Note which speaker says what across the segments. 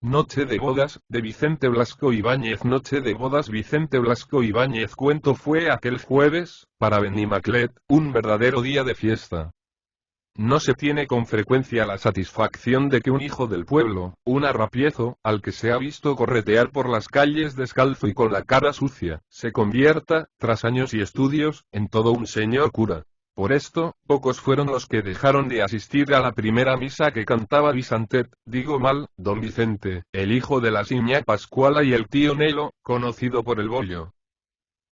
Speaker 1: Noche de bodas, de Vicente Blasco Ibáñez. Noche de bodas Vicente Blasco Ibáñez. Cuento fue aquel jueves, para Benimaclet, un verdadero día de fiesta. No se tiene con frecuencia la satisfacción de que un hijo del pueblo, un arrapiezo, al que se ha visto corretear por las calles descalzo y con la cara sucia, se convierta, tras años y estudios, en todo un señor cura. Por esto, pocos fueron los que dejaron de asistir a la primera misa que cantaba Visantet, digo mal, don Vicente, el hijo de la Siñá Pascuala y el tío Nelo, conocido por el bollo.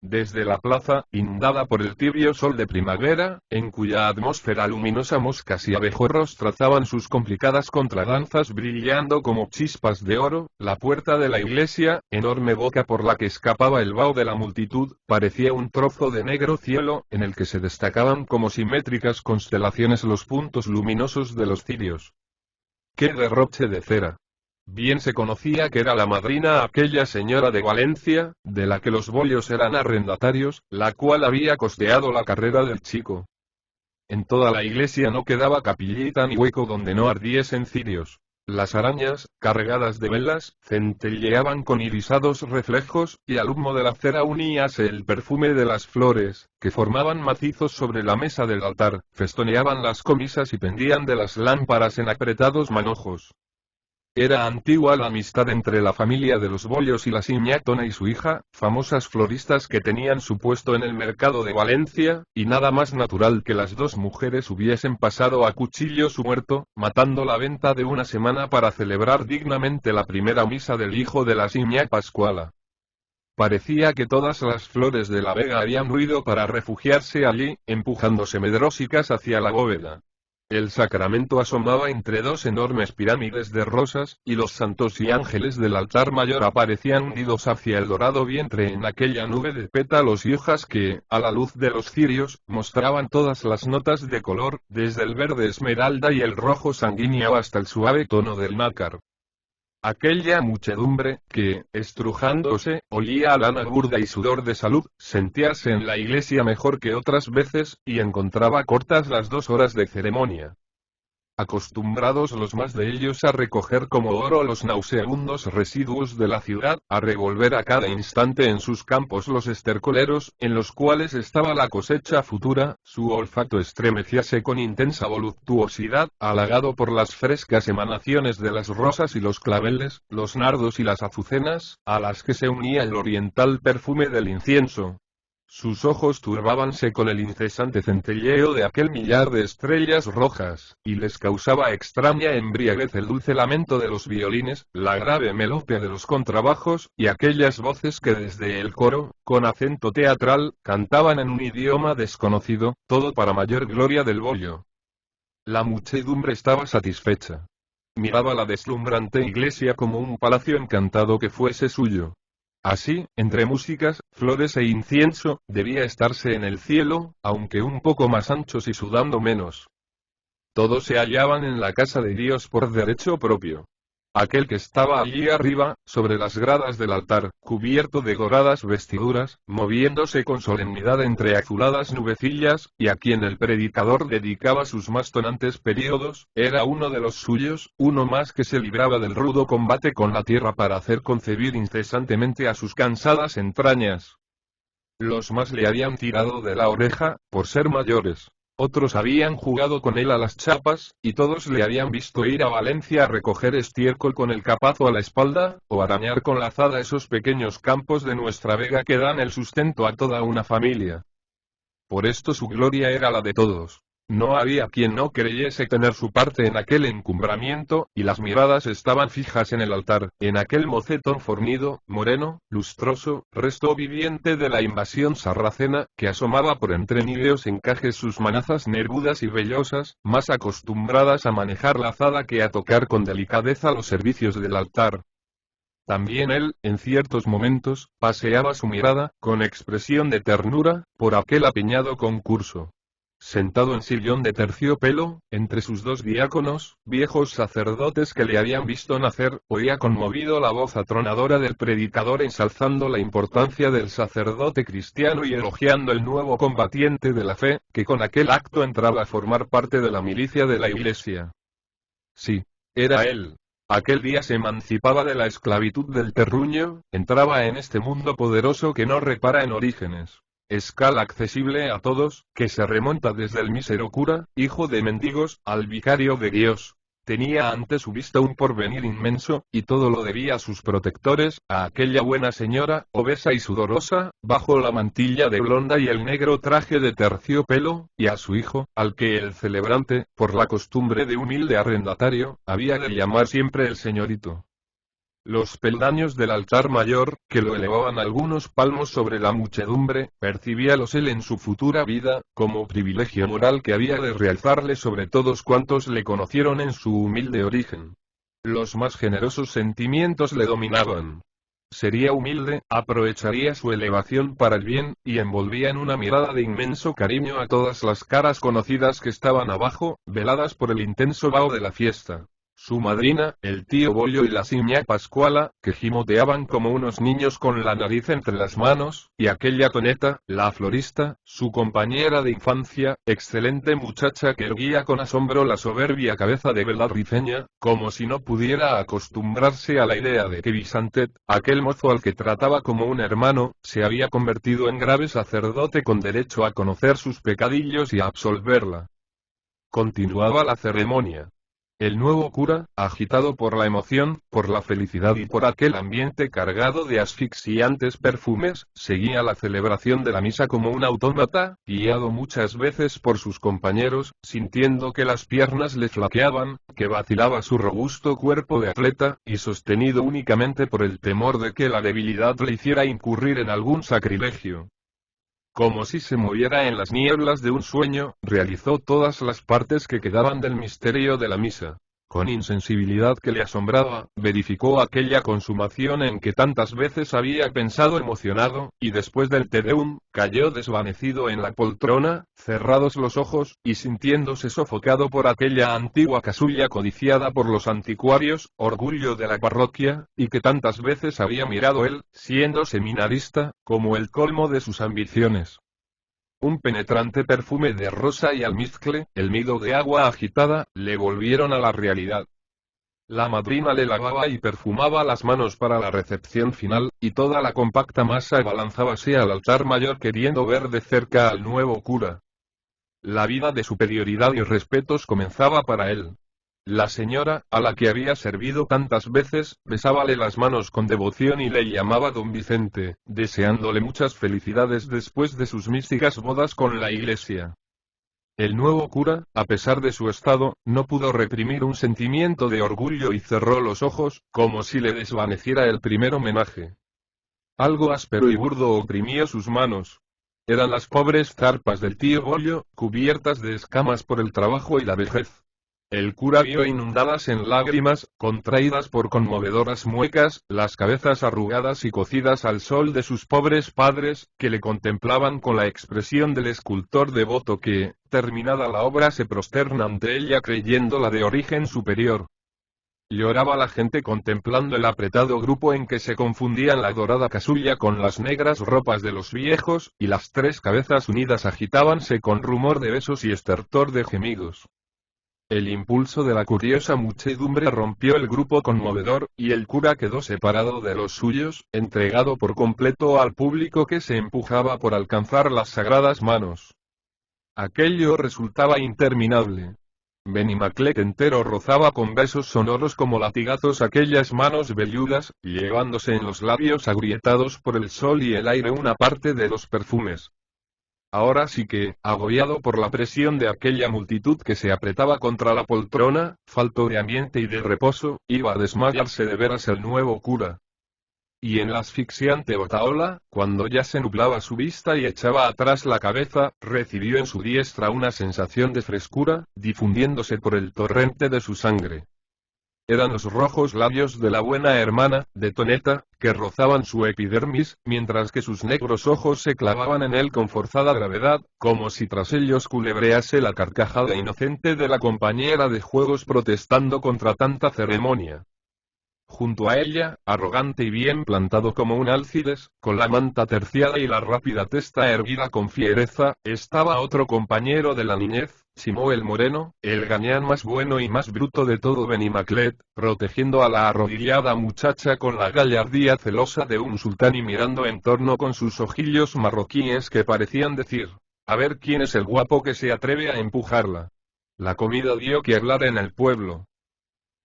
Speaker 1: Desde la plaza, inundada por el tibio sol de primavera, en cuya atmósfera luminosa moscas y abejorros trazaban sus complicadas contradanzas brillando como chispas de oro, la puerta de la iglesia, enorme boca por la que escapaba el vaho de la multitud, parecía un trozo de negro cielo, en el que se destacaban como simétricas constelaciones los puntos luminosos de los cirios. ¡Qué derroche de cera! Bien se conocía que era la madrina aquella señora de Valencia, de la que los bollos eran arrendatarios, la cual había costeado la carrera del chico. En toda la iglesia no quedaba capillita ni hueco donde no ardiesen cirios. Las arañas, cargadas de velas, centelleaban con irisados reflejos, y al humo de la cera uníase el perfume de las flores, que formaban macizos sobre la mesa del altar, festoneaban las comisas y pendían de las lámparas en apretados manojos. Era antigua la amistad entre la familia de los bollos y la Siñátona y su hija, famosas floristas que tenían su puesto en el mercado de Valencia, y nada más natural que las dos mujeres hubiesen pasado a cuchillo su muerto, matando la venta de una semana para celebrar dignamente la primera misa del hijo de la Siñá Pascuala. Parecía que todas las flores de la vega habían huido para refugiarse allí, empujándose medrosicas hacia la bóveda. El sacramento asomaba entre dos enormes pirámides de rosas, y los santos y ángeles del altar mayor aparecían hundidos hacia el dorado vientre en aquella nube de pétalos y hojas que, a la luz de los cirios, mostraban todas las notas de color, desde el verde esmeralda y el rojo sanguíneo hasta el suave tono del nácar. Aquella muchedumbre, que, estrujándose, olía a lana burda y sudor de salud, sentíase en la iglesia mejor que otras veces, y encontraba cortas las 2 horas de ceremonia. Acostumbrados los más de ellos a recoger como oro los nauseabundos residuos de la ciudad, a revolver a cada instante en sus campos los estercoleros, en los cuales estaba la cosecha futura, su olfato estremecíase con intensa voluptuosidad, halagado por las frescas emanaciones de las rosas y los claveles, los nardos y las azucenas, a las que se unía el oriental perfume del incienso. Sus ojos turbábanse con el incesante centelleo de aquel millar de estrellas rojas, y les causaba extraña embriaguez el dulce lamento de los violines, la grave melopea de los contrabajos, y aquellas voces que desde el coro, con acento teatral, cantaban en un idioma desconocido, todo para mayor gloria del bollo. La muchedumbre estaba satisfecha. Miraba la deslumbrante iglesia como un palacio encantado que fuese suyo. Así, entre músicas, flores e incienso, debía estarse en el cielo, aunque un poco más anchos y sudando menos. Todos se hallaban en la casa de Dios por derecho propio. Aquel que estaba allí arriba, sobre las gradas del altar, cubierto de doradas vestiduras, moviéndose con solemnidad entre azuladas nubecillas, y a quien el predicador dedicaba sus más tonantes períodos, era uno de los suyos, uno más que se libraba del rudo combate con la tierra para hacer concebir incesantemente a sus cansadas entrañas. Los más le habían tirado de la oreja, por ser mayores. Otros habían jugado con él a las chapas, y todos le habían visto ir a Valencia a recoger estiércol con el capazo a la espalda, o arañar con la azada esos pequeños campos de nuestra vega que dan el sustento a toda una familia. Por esto su gloria era la de todos. No había quien no creyese tener su parte en aquel encumbramiento, y las miradas estaban fijas en el altar, en aquel mocetón fornido, moreno, lustroso, resto viviente de la invasión sarracena, que asomaba por entre níveos encajes sus manazas nervudas y vellosas, más acostumbradas a manejar la azada que a tocar con delicadeza los servicios del altar. También él, en ciertos momentos, paseaba su mirada, con expresión de ternura, por aquel apiñado concurso. Sentado en sillón de terciopelo, entre sus dos diáconos, viejos sacerdotes que le habían visto nacer, oía conmovido la voz atronadora del predicador ensalzando la importancia del sacerdote cristiano y elogiando el nuevo combatiente de la fe, que con aquel acto entraba a formar parte de la milicia de la iglesia. Sí, era él. Aquel día se emancipaba de la esclavitud del terruño, entraba en este mundo poderoso que no repara en orígenes. Escala accesible a todos, que se remonta desde el mísero cura, hijo de mendigos, al vicario de Dios. Tenía ante su vista un porvenir inmenso, y todo lo debía a sus protectores, a aquella buena señora, obesa y sudorosa, bajo la mantilla de blonda y el negro traje de terciopelo, y a su hijo, al que el celebrante, por la costumbre de humilde arrendatario, había de llamar siempre el señorito. Los peldaños del altar mayor, que lo elevaban algunos palmos sobre la muchedumbre, percibíalos él en su futura vida, como privilegio moral que había de realzarle sobre todos cuantos le conocieron en su humilde origen. Los más generosos sentimientos le dominaban. Sería humilde, aprovecharía su elevación para el bien, y envolvía en una mirada de inmenso cariño a todas las caras conocidas que estaban abajo, veladas por el intenso vaho de la fiesta. Su madrina, el tío Bollo y la señá Pascuala, que gimoteaban como unos niños con la nariz entre las manos, y aquella Toneta, la florista, su compañera de infancia, excelente muchacha que erguía con asombro la soberbia cabeza de Velar rifeña, como si no pudiera acostumbrarse a la idea de que Visantet, aquel mozo al que trataba como un hermano, se había convertido en grave sacerdote con derecho a conocer sus pecadillos y a absolverla. Continuaba la ceremonia. El nuevo cura, agitado por la emoción, por la felicidad y por aquel ambiente cargado de asfixiantes perfumes, seguía la celebración de la misa como un autómata, guiado muchas veces por sus compañeros, sintiendo que las piernas le flaqueaban, que vacilaba su robusto cuerpo de atleta, y sostenido únicamente por el temor de que la debilidad le hiciera incurrir en algún sacrilegio. Como si se moviera en las nieblas de un sueño, realizó todas las partes que quedaban del misterio de la misa. Con insensibilidad que le asombraba, verificó aquella consumación en que tantas veces había pensado emocionado, y después del Te Deum, cayó desvanecido en la poltrona, cerrados los ojos, y sintiéndose sofocado por aquella antigua casulla codiciada por los anticuarios, orgullo de la parroquia, y que tantas veces había mirado él, siendo seminarista, como el colmo de sus ambiciones. Un penetrante perfume de rosa y almizcle, el nido de agua agitada, le volvieron a la realidad. La madrina le lavaba y perfumaba las manos para la recepción final, y toda la compacta masa abalanzábase al altar mayor queriendo ver de cerca al nuevo cura. La vida de superioridad y respetos comenzaba para él. La señora, a la que había servido tantas veces, besábale las manos con devoción y le llamaba don Vicente, deseándole muchas felicidades después de sus místicas bodas con la iglesia. El nuevo cura, a pesar de su estado, no pudo reprimir un sentimiento de orgullo y cerró los ojos, como si le desvaneciera el primer homenaje. Algo áspero y burdo oprimía sus manos. Eran las pobres zarpas del tío Bollo, cubiertas de escamas por el trabajo y la vejez. El cura vio inundadas en lágrimas, contraídas por conmovedoras muecas, las cabezas arrugadas y cocidas al sol de sus pobres padres, que le contemplaban con la expresión del escultor devoto que, terminada la obra, se prosterna ante ella creyéndola de origen superior. Lloraba la gente contemplando el apretado grupo en que se confundían la dorada casulla con las negras ropas de los viejos, y las tres cabezas unidas agitábanse con rumor de besos y estertor de gemidos. El impulso de la curiosa muchedumbre rompió el grupo conmovedor, y el cura quedó separado de los suyos, entregado por completo al público que se empujaba por alcanzar las sagradas manos. Aquello resultaba interminable. Benimaclet entero rozaba con besos sonoros como latigazos aquellas manos velludas, llevándose en los labios agrietados por el sol y el aire una parte de los perfumes. Ahora sí que, agobiado por la presión de aquella multitud que se apretaba contra la poltrona, falto de ambiente y de reposo, iba a desmayarse de veras el nuevo cura. Y en la asfixiante batahola, cuando ya se nublaba su vista y echaba atrás la cabeza, recibió en su diestra una sensación de frescura, difundiéndose por el torrente de su sangre. Eran los rojos labios de la buena hermana, de Toneta, que rozaban su epidermis, mientras que sus negros ojos se clavaban en él con forzada gravedad, como si tras ellos culebrease la carcajada inocente de la compañera de juegos protestando contra tanta ceremonia. Junto a ella, arrogante y bien plantado como un alcides, con la manta terciada y la rápida testa erguida con fiereza, estaba otro compañero de la niñez, Simó el Moreno, el gañán más bueno y más bruto de todo Benimaclet, protegiendo a la arrodillada muchacha con la gallardía celosa de un sultán y mirando en torno con sus ojillos marroquíes que parecían decir: a ver quién es el guapo que se atreve a empujarla. La comida dio que hablar en el pueblo.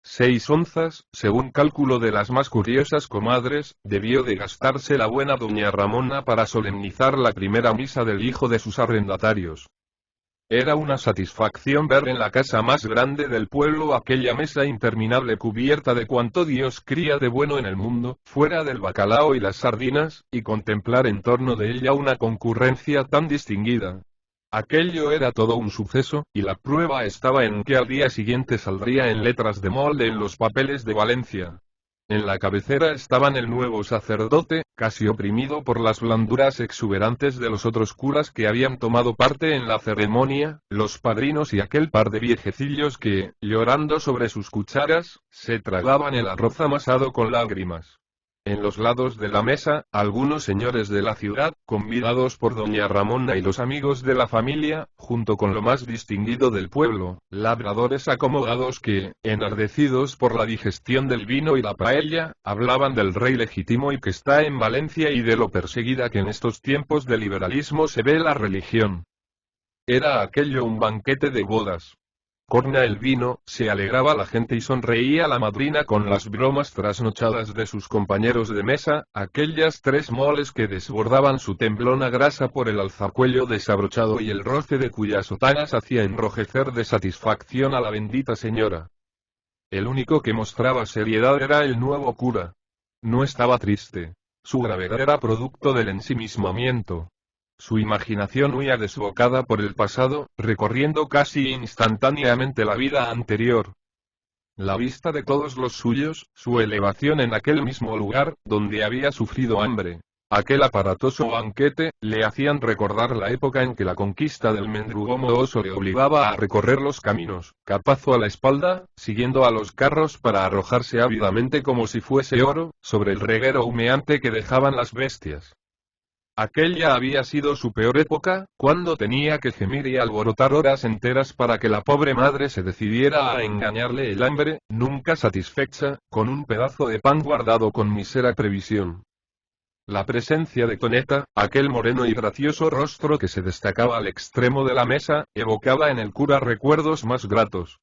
Speaker 1: 6 onzas, según cálculo de las más curiosas comadres, debió de gastarse la buena doña Ramona para solemnizar la primera misa del hijo de sus arrendatarios. Era una satisfacción ver en la casa más grande del pueblo aquella mesa interminable cubierta de cuanto Dios cría de bueno en el mundo, fuera del bacalao y las sardinas, y contemplar en torno de ella una concurrencia tan distinguida. Aquello era todo un suceso, y la prueba estaba en que al día siguiente saldría en letras de molde en los papeles de Valencia. En la cabecera estaban el nuevo sacerdote, casi oprimido por las blanduras exuberantes de los otros curas que habían tomado parte en la ceremonia, los padrinos y aquel par de viejecillos que, llorando sobre sus cucharas, se tragaban el arroz amasado con lágrimas. En los lados de la mesa, algunos señores de la ciudad, convidados por doña Ramona y los amigos de la familia, junto con lo más distinguido del pueblo, labradores acomodados que, enardecidos por la digestión del vino y la paella, hablaban del rey legítimo y que está en Valencia y de lo perseguida que en estos tiempos de liberalismo se ve la religión. Era aquello un banquete de bodas. Corna el vino, se alegraba la gente y sonreía la madrina con las bromas trasnochadas de sus compañeros de mesa, aquellas 3 moles que desbordaban su temblona grasa por el alzacuello desabrochado y el roce de cuyas sotanas hacía enrojecer de satisfacción a la bendita señora. El único que mostraba seriedad era el nuevo cura. No estaba triste. Su gravedad era producto del ensimismamiento. Su imaginación huía desbocada por el pasado, recorriendo casi instantáneamente la vida anterior. La vista de todos los suyos, su elevación en aquel mismo lugar, donde había sufrido hambre, aquel aparatoso banquete, le hacían recordar la época en que la conquista del mendrugo mohoso le obligaba a recorrer los caminos, capazo a la espalda, siguiendo a los carros para arrojarse ávidamente como si fuese oro, sobre el reguero humeante que dejaban las bestias. Aquella había sido su peor época, cuando tenía que gemir y alborotar horas enteras para que la pobre madre se decidiera a engañarle el hambre, nunca satisfecha, con un pedazo de pan guardado con mísera previsión. La presencia de Toneta, aquel moreno y gracioso rostro que se destacaba al extremo de la mesa, evocaba en el cura recuerdos más gratos.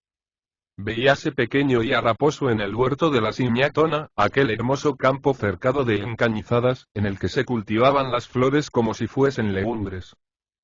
Speaker 1: Veíase pequeño y haraposo en el huerto de la Siñatona, aquel hermoso campo cercado de encañizadas, en el que se cultivaban las flores como si fuesen legumbres.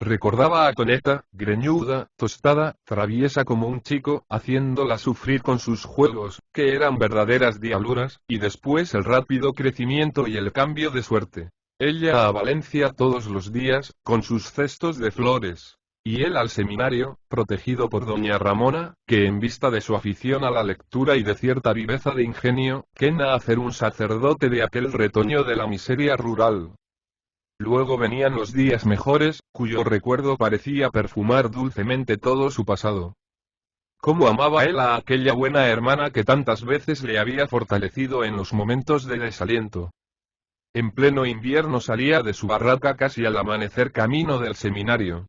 Speaker 1: Recordaba a Toneta, greñuda, tostada, traviesa como un chico, haciéndola sufrir con sus juegos, que eran verdaderas diabluras, y después el rápido crecimiento y el cambio de suerte. Ella a Valencia todos los días, con sus cestos de flores. Y él al seminario, protegido por doña Ramona, que en vista de su afición a la lectura y de cierta viveza de ingenio, quena hacer un sacerdote de aquel retoño de la miseria rural. Luego venían los días mejores, cuyo recuerdo parecía perfumar dulcemente todo su pasado. Cómo amaba él a aquella buena hermana que tantas veces le había fortalecido en los momentos de desaliento. En pleno invierno salía de su barraca casi al amanecer camino del seminario.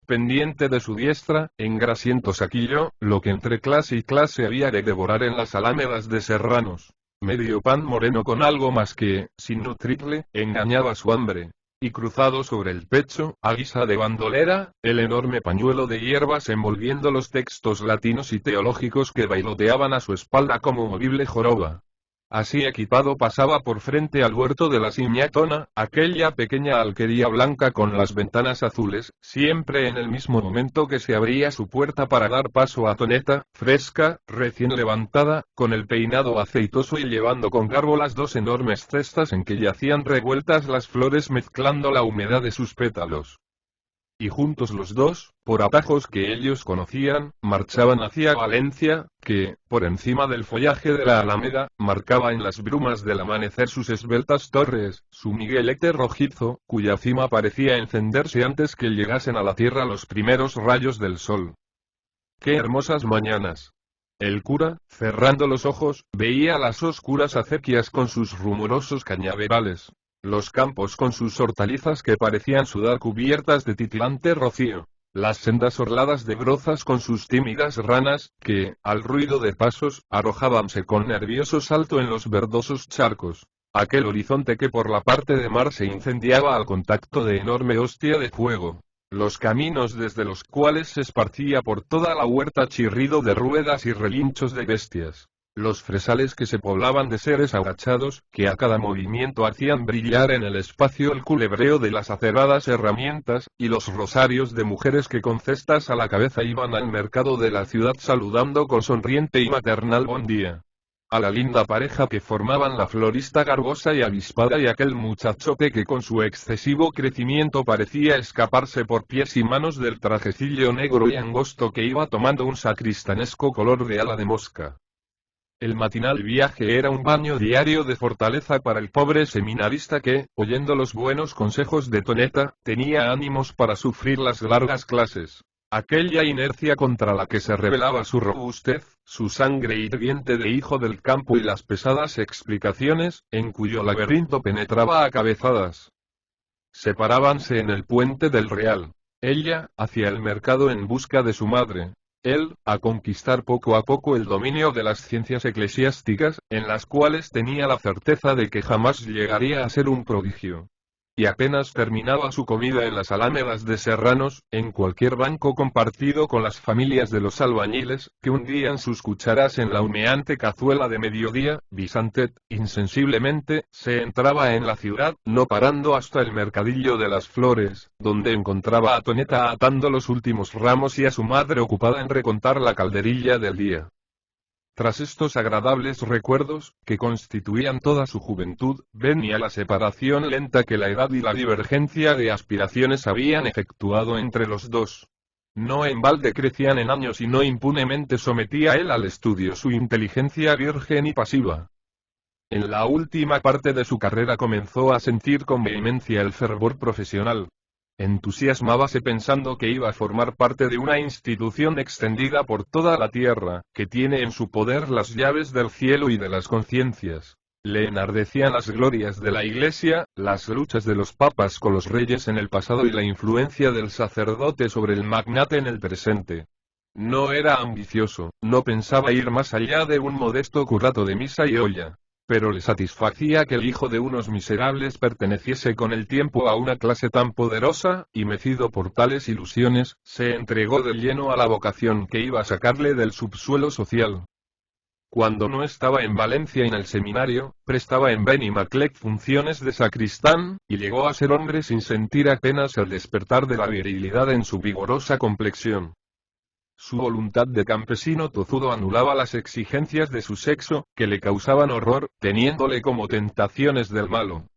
Speaker 1: Pendiente de su diestra, en grasiento saquillo, lo que entre clase y clase había de devorar en las alámedas de serranos. Medio pan moreno con algo más que, sin nutrirle, engañaba su hambre. Y cruzado sobre el pecho, a guisa de bandolera, el enorme pañuelo de hierbas envolviendo los textos latinos y teológicos que bailoteaban a su espalda como movible joroba. Así equipado pasaba por frente al huerto de la Siñatona, aquella pequeña alquería blanca con las ventanas azules, siempre en el mismo momento que se abría su puerta para dar paso a Toneta, fresca, recién levantada, con el peinado aceitoso y llevando con garbo las 2 enormes cestas en que yacían revueltas las flores mezclando la humedad de sus pétalos. Y juntos los dos, por atajos que ellos conocían, marchaban hacia Valencia, que, por encima del follaje de la alameda, marcaba en las brumas del amanecer sus esbeltas torres, su miguelete rojizo, cuya cima parecía encenderse antes que llegasen a la tierra los primeros rayos del sol. ¡Qué hermosas mañanas! El cura, cerrando los ojos, veía las oscuras acequias con sus rumorosos cañaverales, los campos con sus hortalizas que parecían sudar cubiertas de titilante rocío, las sendas orladas de grozas con sus tímidas ranas, que, al ruido de pasos, arrojábanse con nervioso salto en los verdosos charcos. Aquel horizonte que por la parte de mar se incendiaba al contacto de enorme hostia de fuego. Los caminos desde los cuales se esparcía por toda la huerta chirrido de ruedas y relinchos de bestias. Los fresales que se poblaban de seres agachados, que a cada movimiento hacían brillar en el espacio el culebreo de las aceradas herramientas, y los rosarios de mujeres que con cestas a la cabeza iban al mercado de la ciudad saludando con sonriente y maternal buen día a la linda pareja que formaban la florista garbosa y avispada y aquel muchachote que con su excesivo crecimiento parecía escaparse por pies y manos del trajecillo negro y angosto que iba tomando un sacristanesco color de ala de mosca. El matinal viaje era un baño diario de fortaleza para el pobre seminarista que, oyendo los buenos consejos de Toneta, tenía ánimos para sufrir las largas clases. Aquella inercia contra la que se rebelaba su robustez, su sangre hirviente de hijo del campo y las pesadas explicaciones, en cuyo laberinto penetraba a cabezadas. Separábanse en el puente del Real. Ella, hacia el mercado en busca de su madre. Él, a conquistar poco a poco el dominio de las ciencias eclesiásticas, en las cuales tenía la certeza de que jamás llegaría a ser un prodigio. Y apenas terminaba su comida en las alámedas de Serranos, en cualquier banco compartido con las familias de los albañiles, que hundían sus cucharas en la humeante cazuela de mediodía, Bisantet, insensiblemente, se entraba en la ciudad, no parando hasta el mercadillo de las flores, donde encontraba a Toneta atando los últimos ramos y a su madre ocupada en recontar la calderilla del día. Tras estos agradables recuerdos, que constituían toda su juventud, venía la separación lenta que la edad y la divergencia de aspiraciones habían efectuado entre los dos. No en balde crecían en años y no impunemente sometía él al estudio su inteligencia virgen y pasiva. En la última parte de su carrera comenzó a sentir con vehemencia el fervor profesional. Entusiasmábase pensando que iba a formar parte de una institución extendida por toda la tierra, que tiene en su poder las llaves del cielo y de las conciencias. Le enardecían las glorias de la Iglesia, las luchas de los papas con los reyes en el pasado y la influencia del sacerdote sobre el magnate en el presente. No era ambicioso, no pensaba ir más allá de un modesto currato de misa y olla. Pero le satisfacía que el hijo de unos miserables perteneciese con el tiempo a una clase tan poderosa, y mecido por tales ilusiones, se entregó de lleno a la vocación que iba a sacarle del subsuelo social. Cuando no estaba en Valencia en el seminario, prestaba en Benimaclet funciones de sacristán, y llegó a ser hombre sin sentir apenas el despertar de la virilidad en su vigorosa complexión. Su voluntad de campesino tozudo anulaba las exigencias de su sexo, que le causaban horror, teniéndole como tentaciones del malo.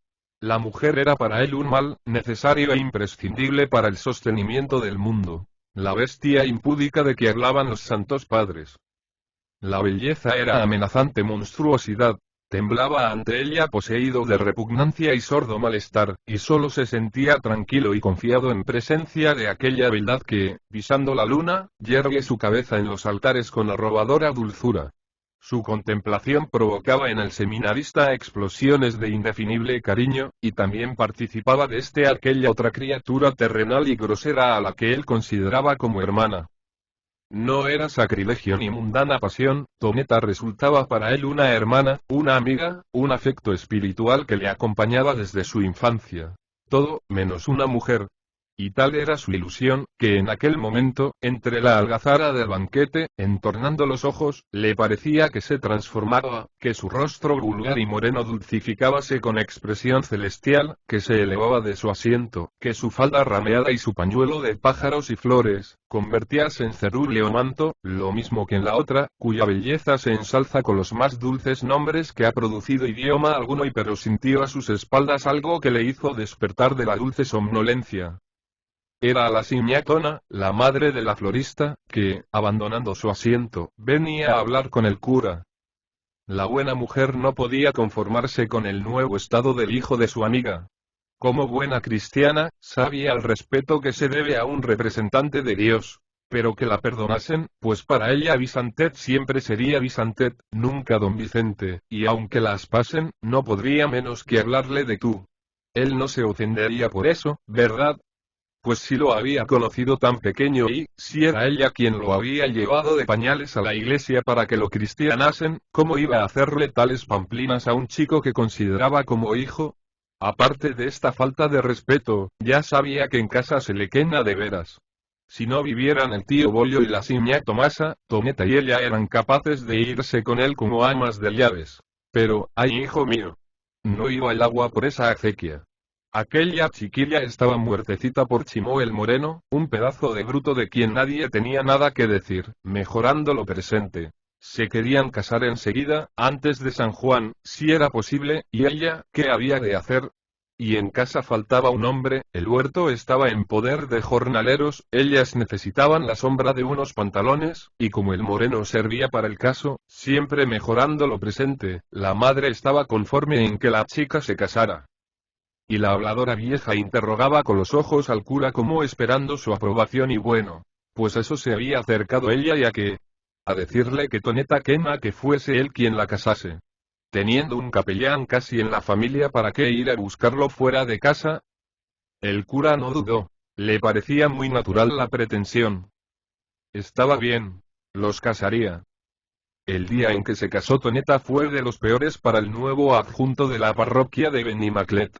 Speaker 1: La mujer era para él un mal, necesario e imprescindible para el sostenimiento del mundo. La bestia impúdica de que hablaban los santos padres. La belleza era amenazante monstruosidad. Temblaba ante ella poseído de repugnancia y sordo malestar, y solo se sentía tranquilo y confiado en presencia de aquella beldad que, pisando la luna, yergue su cabeza en los altares con arrobadora dulzura. Su contemplación provocaba en el seminarista explosiones de indefinible cariño, y también participaba de aquella otra criatura terrenal y grosera a la que él consideraba como hermana. No era sacrilegio ni mundana pasión, Toneta resultaba para él una hermana, una amiga, un afecto espiritual que le acompañaba desde su infancia. Todo, menos una mujer. Y tal era su ilusión, que en aquel momento, entre la algazara del banquete, entornando los ojos, le parecía que se transformaba, que su rostro vulgar y moreno dulcificábase con expresión celestial, que se elevaba de su asiento, que su falda rameada y su pañuelo de pájaros y flores, convertíase en cerúleo manto, lo mismo que en la otra, cuya belleza se ensalza con los más dulces nombres que ha producido idioma alguno, y pero sintió a sus espaldas algo que le hizo despertar de la dulce somnolencia. Era la Siñatona, la madre de la florista, que, abandonando su asiento, venía a hablar con el cura. La buena mujer no podía conformarse con el nuevo estado del hijo de su amiga. Como buena cristiana, sabía el respeto que se debe a un representante de Dios. pero que la perdonasen, pues para ella Vicentet siempre sería Vicentet, nunca don Vicente, y aunque las pasen, no podría menos que hablarle de tú. Él no se ofendería por eso, ¿verdad? Pues si lo había conocido tan pequeño y, si era ella quien lo había llevado de pañales a la iglesia para que lo cristianasen, ¿cómo iba a hacerle tales pamplinas a un chico que consideraba como hijo? Aparte de esta falta de respeto, ya sabía que en casa se le quena de veras. Si no vivieran el tío Bollo y la señá Tomasa, Toneta y ella eran capaces de irse con él como amas de llaves. Pero, ay hijo mío, no iba el agua por esa acequia. Aquella chiquilla estaba muertecita por Chimó el Moreno, un pedazo de bruto de quien nadie tenía nada que decir, mejorando lo presente. Se querían casar enseguida, antes de San Juan, si era posible, y ella, ¿qué había de hacer? Y en casa faltaba un hombre, el huerto estaba en poder de jornaleros, ellas necesitaban la sombra de unos pantalones, y como el Moreno servía para el caso, siempre mejorando lo presente, la madre estaba conforme en que la chica se casara. Y la habladora vieja interrogaba con los ojos al cura como esperando su aprobación y bueno, pues eso se había acercado ella ya que, a decirle que Toneta quema que fuese él quien la casase. Teniendo un capellán casi en la familia, ¿para qué ir a buscarlo fuera de casa? El cura no dudó, le parecía muy natural la pretensión. Estaba bien, los casaría. El día en que se casó Toneta fue de los peores para el nuevo adjunto de la parroquia de Benimaclet.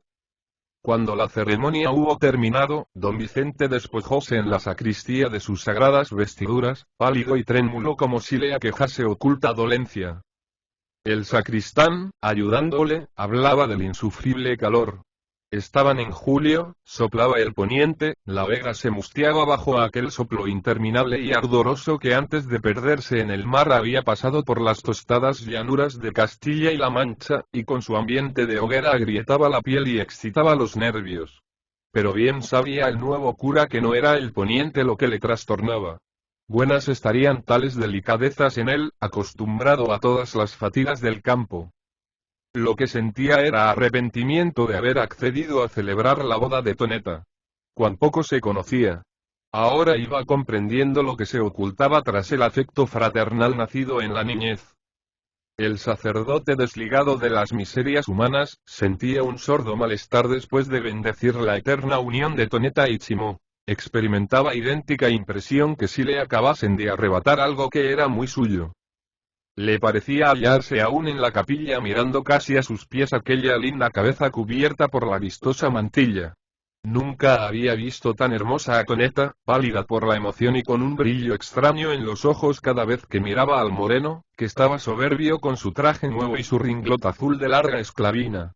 Speaker 1: Cuando la ceremonia hubo terminado, don Vicente despojóse en la sacristía de sus sagradas vestiduras, pálido y trémulo como si le aquejase oculta dolencia. El sacristán, ayudándole, hablaba del insufrible calor. Estaban en julio, soplaba el poniente, la vega se mustiaba bajo aquel soplo interminable y ardoroso que antes de perderse en el mar había pasado por las tostadas llanuras de Castilla y La Mancha, y con su ambiente de hoguera agrietaba la piel y excitaba los nervios. Pero bien sabía el nuevo cura que no era el poniente lo que le trastornaba. Buenas estarían tales delicadezas en él, acostumbrado a todas las fatigas del campo. Lo que sentía era arrepentimiento de haber accedido a celebrar la boda de Toneta. Cuán poco se conocía. Ahora iba comprendiendo lo que se ocultaba tras el afecto fraternal nacido en la niñez. El sacerdote, desligado de las miserias humanas, sentía un sordo malestar después de bendecir la eterna unión de Toneta y Chimó. Experimentaba idéntica impresión que si le acabasen de arrebatar algo que era muy suyo. Le parecía hallarse aún en la capilla mirando casi a sus pies aquella linda cabeza cubierta por la vistosa mantilla. Nunca había visto tan hermosa a Toneta, pálida por la emoción y con un brillo extraño en los ojos cada vez que miraba al Moreno, que estaba soberbio con su traje nuevo y su ringlot azul de larga esclavina.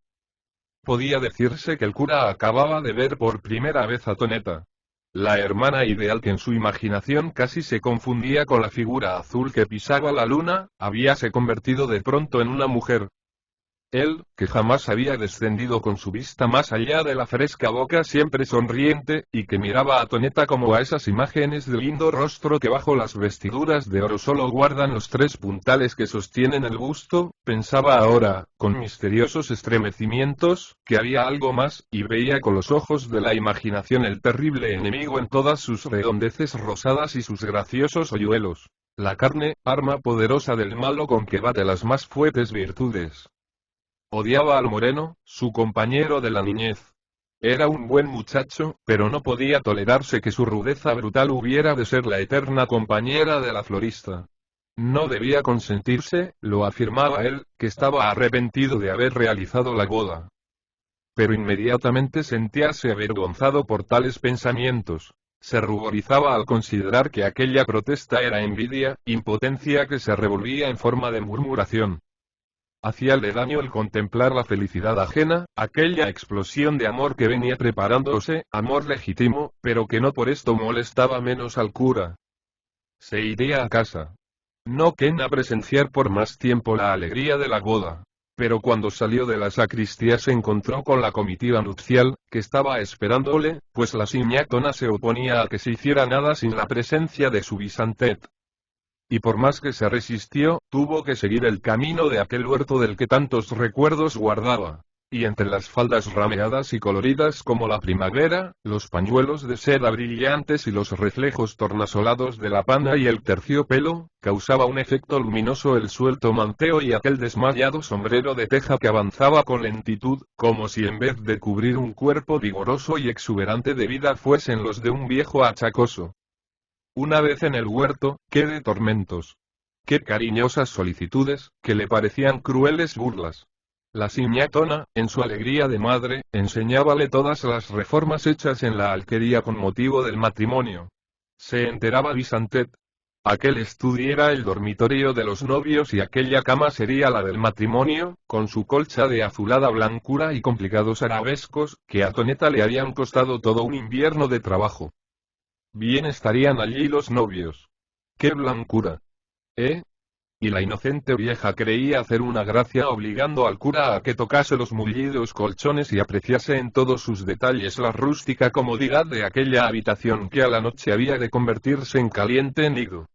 Speaker 1: Podía decirse que el cura acababa de ver por primera vez a Toneta. La hermana ideal que en su imaginación casi se confundía con la figura azul que pisaba la luna, habíase convertido de pronto en una mujer. Él, que jamás había descendido con su vista más allá de la fresca boca siempre sonriente, y que miraba a Toneta como a esas imágenes de lindo rostro que bajo las vestiduras de oro solo guardan los tres puntales que sostienen el busto, pensaba ahora, con misteriosos estremecimientos, que había algo más, y veía con los ojos de la imaginación el terrible enemigo en todas sus redondeces rosadas y sus graciosos hoyuelos. La carne, arma poderosa del malo con que bate las más fuertes virtudes. Odiaba al Moreno, su compañero de la niñez. Era un buen muchacho, pero no podía tolerarse que su rudeza brutal hubiera de ser la eterna compañera de la florista. No debía consentirse, lo afirmaba él, que estaba arrepentido de haber realizado la boda. Pero inmediatamente sentíase avergonzado por tales pensamientos. Se ruborizaba al considerar que aquella protesta era envidia, impotencia que se revolvía en forma de murmuración. Hacíale daño el contemplar la felicidad ajena, aquella explosión de amor que venía preparándose, amor legítimo, pero que no por esto molestaba menos al cura. Se iría a casa. No quería presenciar por más tiempo la alegría de la boda. Pero cuando salió de la sacristía se encontró con la comitiva nupcial, que estaba esperándole, pues la siñátona se oponía a que se hiciera nada sin la presencia de su Vicentet. Y por más que se resistió, tuvo que seguir el camino de aquel huerto del que tantos recuerdos guardaba. Y entre las faldas rameadas y coloridas como la primavera, los pañuelos de seda brillantes y los reflejos tornasolados de la pana y el terciopelo, causaba un efecto luminoso el suelto manteo y aquel desmayado sombrero de teja que avanzaba con lentitud, como si en vez de cubrir un cuerpo vigoroso y exuberante de vida fuesen los de un viejo achacoso. Una vez en el huerto, qué de tormentos. Qué cariñosas solicitudes, que le parecían crueles burlas. La Siñatona, en su alegría de madre, enseñábale todas las reformas hechas en la alquería con motivo del matrimonio. Se enteraba Visantet. Aquel estudio era el dormitorio de los novios y aquella cama sería la del matrimonio, con su colcha de azulada blancura y complicados arabescos, que a Toneta le habían costado todo un invierno de trabajo. Bien estarían allí los novios. ¡Qué blancura! ¿Eh? Y la inocente vieja creía hacer una gracia obligando al cura a que tocase los mullidos colchones y apreciase en todos sus detalles la rústica comodidad de aquella habitación que a la noche había de convertirse en caliente nido.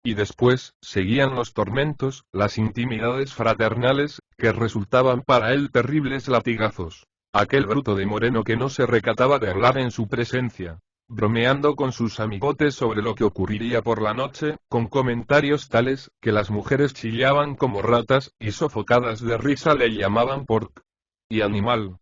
Speaker 1: Y después, seguían los tormentos, las intimidades fraternales, que resultaban para él terribles latigazos. Aquel bruto de Moreno que no se recataba de hablar en su presencia, bromeando con sus amigotes sobre lo que ocurriría por la noche, con comentarios tales, que las mujeres chillaban como ratas, y sofocadas de risa le llamaban porc y animal.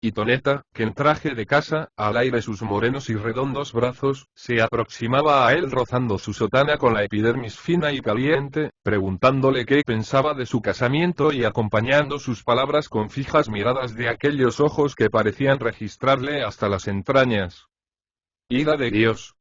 Speaker 1: Y Toneta, que en traje de casa, al aire sus morenos y redondos brazos, se aproximaba a él rozando su sotana con la epidermis fina y caliente, preguntándole qué pensaba de su casamiento y acompañando sus palabras con fijas miradas de aquellos ojos que parecían registrarle hasta las entrañas. Ira de Dios.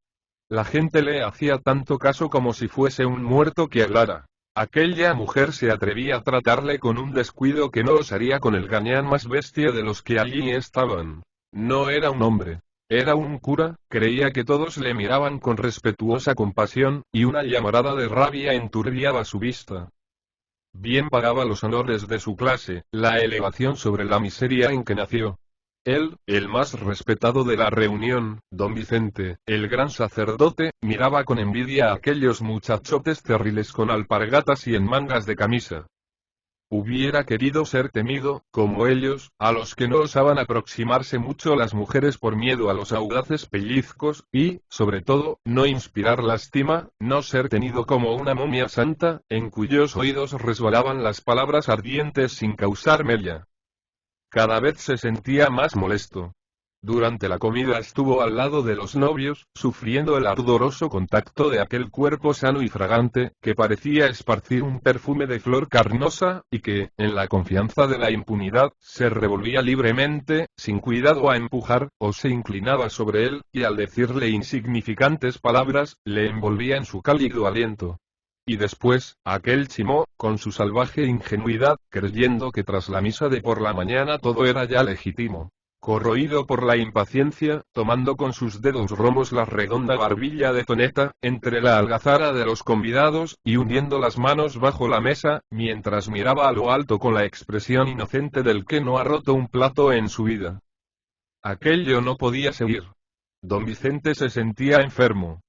Speaker 1: La gente le hacía tanto caso como si fuese un muerto que hablara. Aquella mujer se atrevía a tratarle con un descuido que no osaría con el gañán más bestia de los que allí estaban. No era un hombre. Era un cura, creía que todos le miraban con respetuosa compasión, y una llamarada de rabia enturbiaba su vista. Bien pagaba los honores de su clase, la elevación sobre la miseria en que nació. Él, el más respetado de la reunión, don Vicente, el gran sacerdote, miraba con envidia a aquellos muchachotes terribles con alpargatas y en mangas de camisa. Hubiera querido ser temido, como ellos, a los que no osaban aproximarse mucho las mujeres por miedo a los audaces pellizcos, y, sobre todo, no inspirar lástima, no ser tenido como una momia santa, en cuyos oídos resbalaban las palabras ardientes sin causar mella. Cada vez se sentía más molesto. Durante la comida estuvo al lado de los novios, sufriendo el ardoroso contacto de aquel cuerpo sano y fragante, que parecía esparcir un perfume de flor carnosa, y que, en la confianza de la impunidad, se revolvía libremente, sin cuidado a empujar, o se inclinaba sobre él, y al decirle insignificantes palabras, le envolvía en su cálido aliento. Y después, aquel Chimó, con su salvaje ingenuidad, creyendo que tras la misa de por la mañana todo era ya legítimo. Corroído por la impaciencia, tomando con sus dedos romos la redonda barbilla de Toneta, entre la algazara de los convidados, y hundiendo las manos bajo la mesa, mientras miraba a lo alto con la expresión inocente del que no ha roto un plato en su vida. Aquello no podía seguir. Don Vicente se sentía enfermo.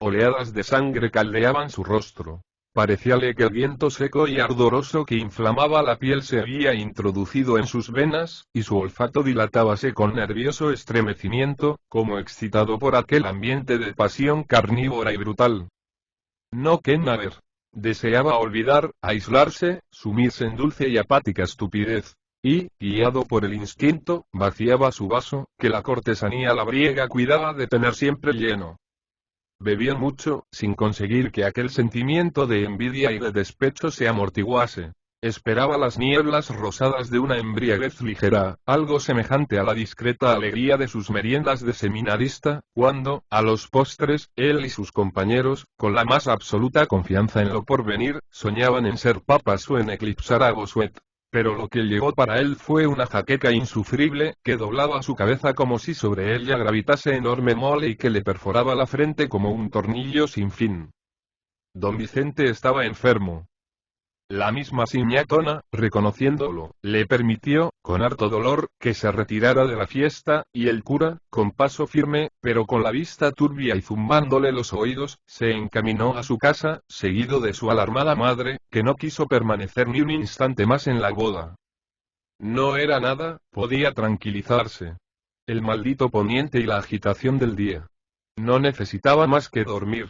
Speaker 1: Oleadas de sangre caldeaban su rostro. Parecíale que el viento seco y ardoroso que inflamaba la piel se había introducido en sus venas, y su olfato dilatábase con nervioso estremecimiento, como excitado por aquel ambiente de pasión carnívora y brutal. No quería ver. Deseaba olvidar, aislarse, sumirse en dulce y apática estupidez. Y, guiado por el instinto, vaciaba su vaso, que la cortesanía labriega cuidaba de tener siempre lleno. Bebía mucho, sin conseguir que aquel sentimiento de envidia y de despecho se amortiguase. Esperaba las nieblas rosadas de una embriaguez ligera, algo semejante a la discreta alegría de sus meriendas de seminarista, cuando, a los postres, él y sus compañeros, con la más absoluta confianza en lo porvenir, soñaban en ser papas o en eclipsar a Bossuet. Pero lo que llegó para él fue una jaqueca insufrible, que doblaba su cabeza como si sobre ella gravitase enorme mole y que le perforaba la frente como un tornillo sin fin. Don Vicente estaba enfermo. La misma Siñatona, reconociéndolo, le permitió, con harto dolor, que se retirara de la fiesta, y el cura, con paso firme, pero con la vista turbia y zumbándole los oídos, se encaminó a su casa, seguido de su alarmada madre, que no quiso permanecer ni un instante más en la boda. No era nada, podía tranquilizarse. El maldito poniente y la agitación del día. No necesitaba más que dormir.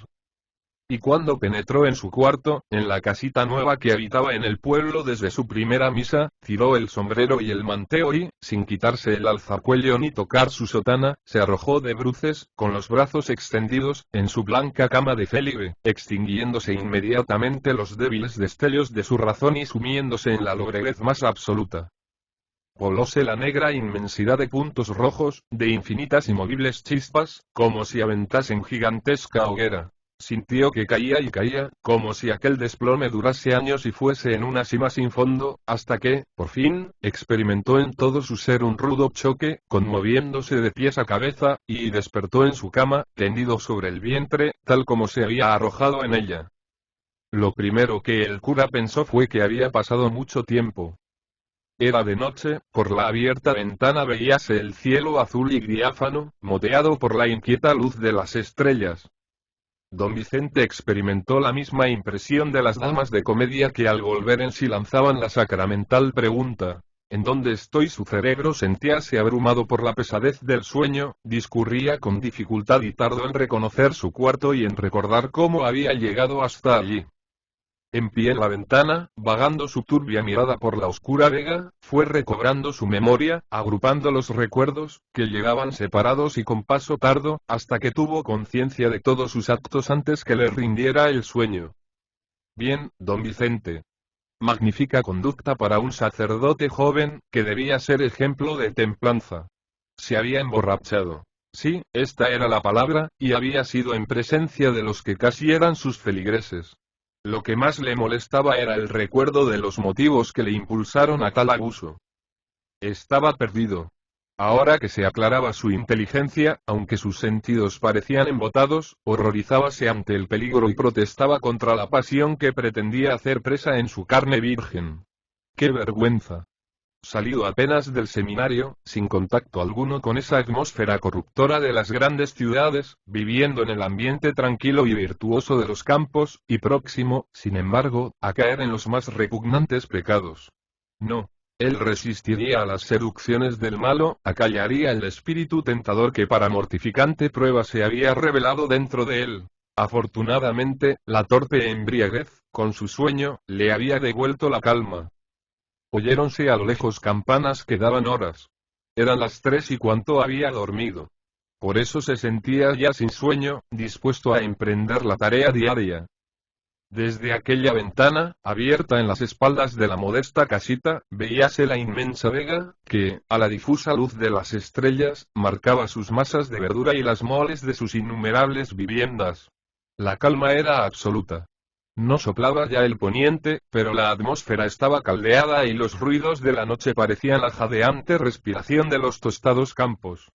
Speaker 1: Y cuando penetró en su cuarto, en la casita nueva que habitaba en el pueblo desde su primera misa, tiró el sombrero y el manteo y, sin quitarse el alzacuello ni tocar su sotana, se arrojó de bruces, con los brazos extendidos, en su blanca cama de félibe, extinguiéndose inmediatamente los débiles destellos de su razón y sumiéndose en la lobreguez más absoluta. Poblóse la negra inmensidad de puntos rojos, de infinitas y movibles chispas, como si aventasen gigantesca hoguera. Sintió que caía y caía, como si aquel desplome durase años y fuese en una sima sin fondo, hasta que, por fin, experimentó en todo su ser un rudo choque, conmoviéndose de pies a cabeza, y despertó en su cama, tendido sobre el vientre, tal como se había arrojado en ella. Lo primero que el cura pensó fue que había pasado mucho tiempo. Era de noche, por la abierta ventana veíase el cielo azul y diáfano, moteado por la inquieta luz de las estrellas. Don Vicente experimentó la misma impresión de las damas de comedia que al volver en sí lanzaban la sacramental pregunta: ¿en dónde estoy? Su cerebro sentíase abrumado por la pesadez del sueño, discurría con dificultad y tardó en reconocer su cuarto y en recordar cómo había llegado hasta allí. En pie en la ventana, vagando su turbia mirada por la oscura vega, fue recobrando su memoria, agrupando los recuerdos, que llegaban separados y con paso tardo, hasta que tuvo conciencia de todos sus actos antes que le rindiera el sueño. Bien, don Vicente. Magnífica conducta para un sacerdote joven, que debía ser ejemplo de templanza. Se había emborrachado. Sí, esta era la palabra, y había sido en presencia de los que casi eran sus feligreses. Lo que más le molestaba era el recuerdo de los motivos que le impulsaron a tal abuso. Estaba perdido. Ahora que se aclaraba su inteligencia, aunque sus sentidos parecían embotados, horrorizábase ante el peligro y protestaba contra la pasión que pretendía hacer presa en su carne virgen. ¡Qué vergüenza! Salido apenas del seminario, sin contacto alguno con esa atmósfera corruptora de las grandes ciudades, viviendo en el ambiente tranquilo y virtuoso de los campos, y próximo, sin embargo, a caer en los más repugnantes pecados. No. Él resistiría a las seducciones del malo, acallaría el espíritu tentador que para mortificante prueba se había revelado dentro de él. Afortunadamente, la torpe embriaguez, con su sueño, le había devuelto la calma. Oyéronse a lo lejos campanas que daban horas. Eran las 3 y cuanto había dormido. Por eso se sentía ya sin sueño, dispuesto a emprender la tarea diaria. Desde aquella ventana, abierta en las espaldas de la modesta casita, veíase la inmensa vega, que, a la difusa luz de las estrellas, marcaba sus masas de verdura y las moles de sus innumerables viviendas. La calma era absoluta. No soplaba ya el poniente, pero la atmósfera estaba caldeada y los ruidos de la noche parecían la jadeante respiración de los tostados campos.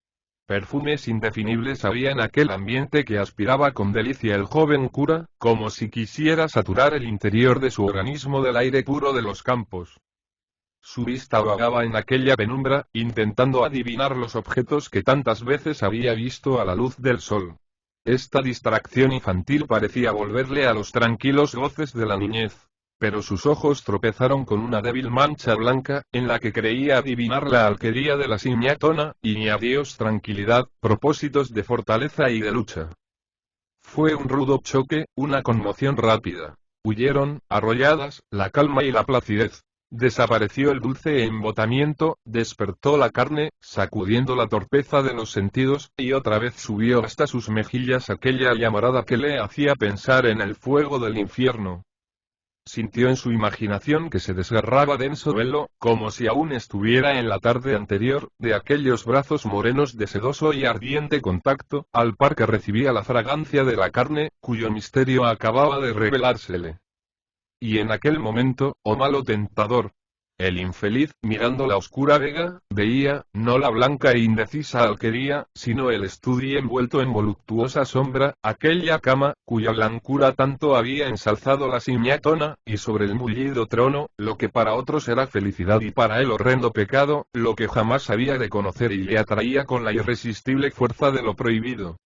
Speaker 1: Perfumes indefinibles había en aquel ambiente que aspiraba con delicia el joven cura, como si quisiera saturar el interior de su organismo del aire puro de los campos. Su vista vagaba en aquella penumbra, intentando adivinar los objetos que tantas veces había visto a la luz del sol. Esta distracción infantil parecía volverle a los tranquilos goces de la niñez. Pero sus ojos tropezaron con una débil mancha blanca, en la que creía adivinar la alquería de la simiatona, y ni adiós tranquilidad, propósitos de fortaleza y de lucha. Fue un rudo choque, una conmoción rápida. Huyeron, arrolladas, la calma y la placidez. Desapareció el dulce embotamiento, despertó la carne, sacudiendo la torpeza de los sentidos, y otra vez subió hasta sus mejillas aquella llamarada que le hacía pensar en el fuego del infierno. Sintió en su imaginación que se desgarraba denso velo, como si aún estuviera en la tarde anterior, de aquellos brazos morenos de sedoso y ardiente contacto, al par que recibía la fragancia de la carne, cuyo misterio acababa de revelársele. Y en aquel momento, oh malo tentador, el infeliz, mirando la oscura vega, veía, no la blanca e indecisa alquería, sino el estudio envuelto en voluptuosa sombra, aquella cama, cuya blancura tanto había ensalzado la simiatona, y sobre el mullido trono, lo que para otros era felicidad y para él horrendo pecado, lo que jamás había de conocer y le atraía con la irresistible fuerza de lo prohibido.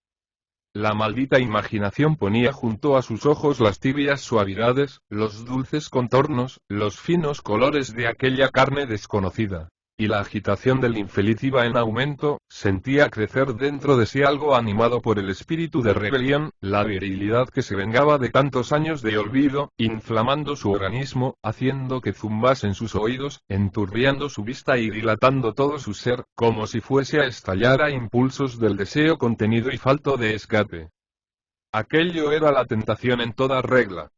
Speaker 1: La maldita imaginación ponía junto a sus ojos las tibias suavidades, los dulces contornos, los finos colores de aquella carne desconocida. y la agitación del infeliz iba en aumento. Sentía crecer dentro de sí algo animado por el espíritu de rebelión, la virilidad que se vengaba de tantos años de olvido, inflamando su organismo, haciendo que zumbasen sus oídos, enturbiando su vista y dilatando todo su ser, como si fuese a estallar a impulsos del deseo contenido y falto de escape. Aquello era la tentación en toda regla.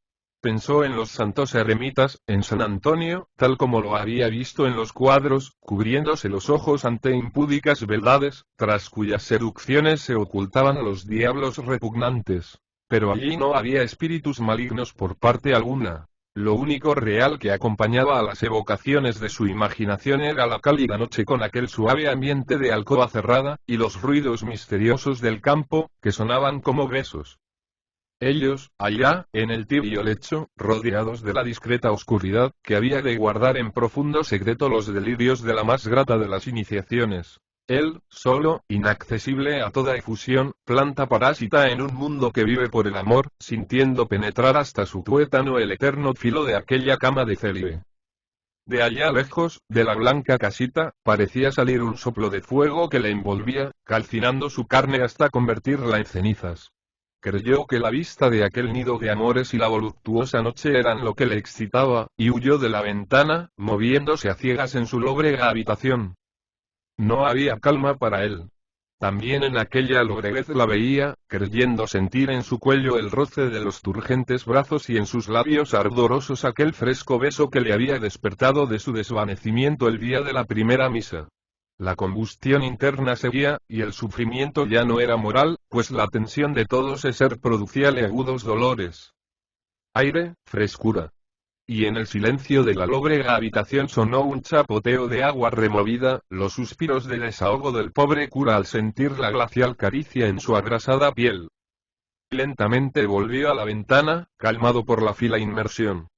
Speaker 1: Pensó en los santos eremitas, en San Antonio, tal como lo había visto en los cuadros, cubriéndose los ojos ante impúdicas beldades, tras cuyas seducciones se ocultaban los diablos repugnantes. Pero allí no había espíritus malignos por parte alguna. Lo único real que acompañaba a las evocaciones de su imaginación era la cálida noche con aquel suave ambiente de alcoba cerrada, y los ruidos misteriosos del campo, que sonaban como besos. Ellos, allá, en el tibio lecho, rodeados de la discreta oscuridad, que había de guardar en profundo secreto los delirios de la más grata de las iniciaciones. Él, solo, inaccesible a toda efusión, planta parásita en un mundo que vive por el amor, sintiendo penetrar hasta su tuétano el eterno filo de aquella cama de célibe. De allá lejos, de la blanca casita, parecía salir un soplo de fuego que le envolvía, calcinando su carne hasta convertirla en cenizas. Creyó que la vista de aquel nido de amores y la voluptuosa noche eran lo que le excitaba, y huyó de la ventana, moviéndose a ciegas en su lóbrega habitación. No había calma para él. También en aquella lobreguez la veía, creyendo sentir en su cuello el roce de los turgentes brazos y en sus labios ardorosos aquel fresco beso que le había despertado de su desvanecimiento el día de la primera misa. La combustión interna seguía, y el sufrimiento ya no era moral, pues la tensión de todo ese ser producíale agudos dolores. Aire, frescura. Y en el silencio de la lóbrega habitación sonó un chapoteo de agua removida, los suspiros de desahogo del pobre cura al sentir la glacial caricia en su abrasada piel. Lentamente volvió a la ventana, calmado por la fila inmersión.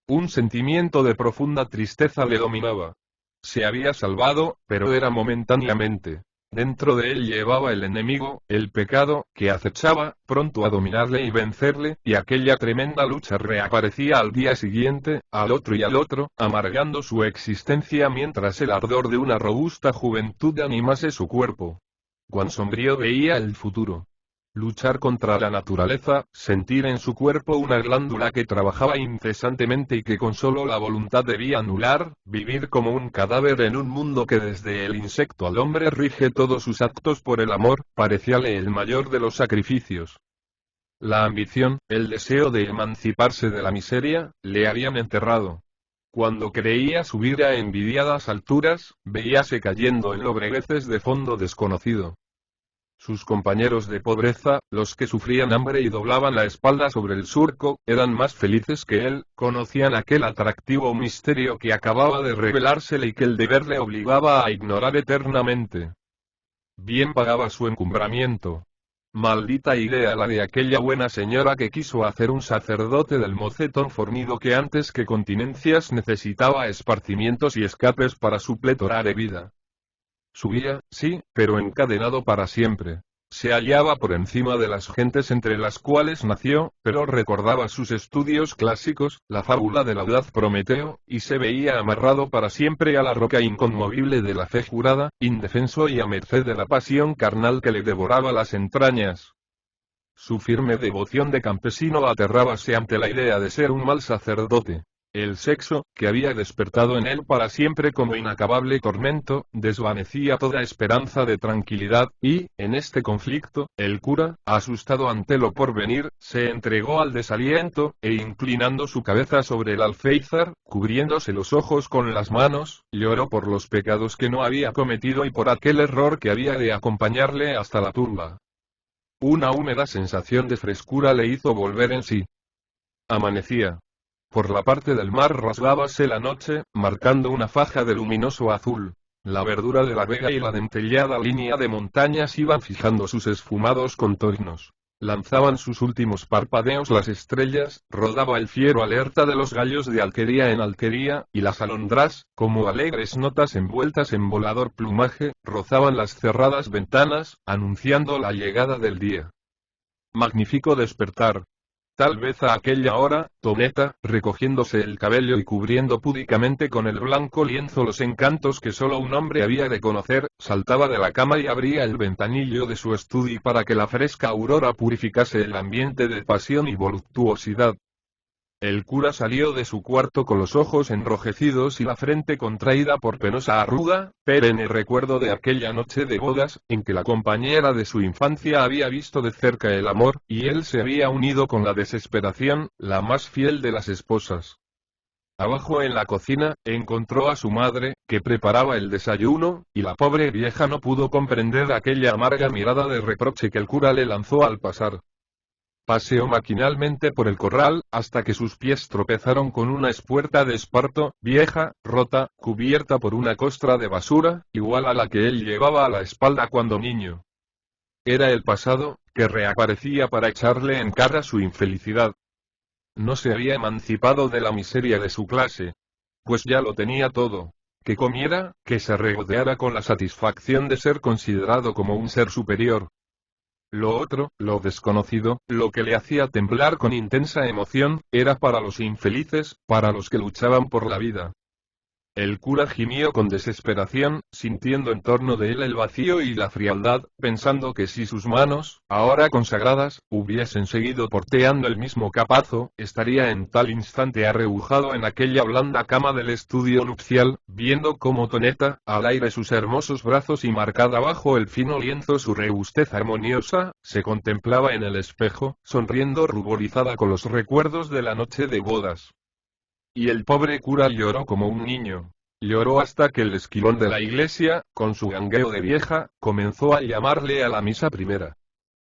Speaker 1: Un sentimiento de profunda tristeza le dominaba. Se había salvado, pero era momentáneamente. Dentro de él llevaba el enemigo, el pecado, que acechaba, pronto a dominarle y vencerle, y aquella tremenda lucha reaparecía al día siguiente, al otro y al otro, amargando su existencia mientras el ardor de una robusta juventud animase su cuerpo. Cuán sombrío veía el futuro. Luchar contra la naturaleza, sentir en su cuerpo una glándula que trabajaba incesantemente y que con solo la voluntad debía anular, vivir como un cadáver en un mundo que desde el insecto al hombre rige todos sus actos por el amor, parecíale el mayor de los sacrificios. La ambición, el deseo de emanciparse de la miseria, le habían enterrado. Cuando creía subir a envidiadas alturas, veíase cayendo en lobregueces de fondo desconocido. Sus compañeros de pobreza, los que sufrían hambre y doblaban la espalda sobre el surco, eran más felices que él, conocían aquel atractivo misterio que acababa de revelársele y que el deber le obligaba a ignorar eternamente. Bien pagaba su encumbramiento. Maldita idea la de aquella buena señora que quiso hacer un sacerdote del mocetón fornido que antes que continencias necesitaba esparcimientos y escapes para su pletora de vida. Subía, sí, pero encadenado para siempre. Se hallaba por encima de las gentes entre las cuales nació, pero recordaba sus estudios clásicos, la fábula del audaz Prometeo, y se veía amarrado para siempre a la roca inconmovible de la fe jurada, indefenso y a merced de la pasión carnal que le devoraba las entrañas. Su firme devoción de campesino aterrábase ante la idea de ser un mal sacerdote. El sexo, que había despertado en él para siempre como inacabable tormento, desvanecía toda esperanza de tranquilidad, y, en este conflicto, el cura, asustado ante lo porvenir, se entregó al desaliento, e inclinando su cabeza sobre el alféizar, cubriéndose los ojos con las manos, lloró por los pecados que no había cometido y por aquel error que había de acompañarle hasta la tumba. Una húmeda sensación de frescura le hizo volver en sí. Amanecía. Por la parte del mar rasgábase la noche, marcando una faja de luminoso azul. La verdura de la vega y la dentellada línea de montañas iban fijando sus esfumados contornos. Lanzaban sus últimos parpadeos las estrellas, rodaba el fiero alerta de los gallos de alquería en alquería, y las alondras, como alegres notas envueltas en volador plumaje, rozaban las cerradas ventanas, anunciando la llegada del día. Magnífico despertar. Tal vez a aquella hora, Toneta, recogiéndose el cabello y cubriendo púdicamente con el blanco lienzo los encantos que solo un hombre había de conocer, saltaba de la cama y abría el ventanillo de su estudio para que la fresca aurora purificase el ambiente de pasión y voluptuosidad. El cura salió de su cuarto con los ojos enrojecidos y la frente contraída por penosa arruga, perenne recuerdo de aquella noche de bodas, en que la compañera de su infancia había visto de cerca el amor, y él se había unido con la desesperación, la más fiel de las esposas. Abajo en la cocina, encontró a su madre, que preparaba el desayuno, y la pobre vieja no pudo comprender aquella amarga mirada de reproche que el cura le lanzó al pasar. Paseó maquinalmente por el corral, hasta que sus pies tropezaron con una espuerta de esparto, vieja, rota, cubierta por una costra de basura, igual a la que él llevaba a la espalda cuando niño. Era el pasado, que reaparecía para echarle en cara su infelicidad. No se había emancipado de la miseria de su clase. Pues ya lo tenía todo. Que comiera, que se regodeara con la satisfacción de ser considerado como un ser superior. Lo otro, lo desconocido, lo que le hacía temblar con intensa emoción, era para los infelices, para los que luchaban por la vida. El cura gimió con desesperación, sintiendo en torno de él el vacío y la frialdad, pensando que si sus manos, ahora consagradas, hubiesen seguido porteando el mismo capazo, estaría en tal instante arrebujado en aquella blanda cama del estudio nupcial, viendo cómo Toneta, al aire sus hermosos brazos y marcada bajo el fino lienzo su robustez armoniosa, se contemplaba en el espejo, sonriendo ruborizada con los recuerdos de la noche de bodas. Y el pobre cura lloró como un niño. Lloró hasta que el esquilón de la iglesia, con su gangueo de vieja, comenzó a llamarle a la misa primera.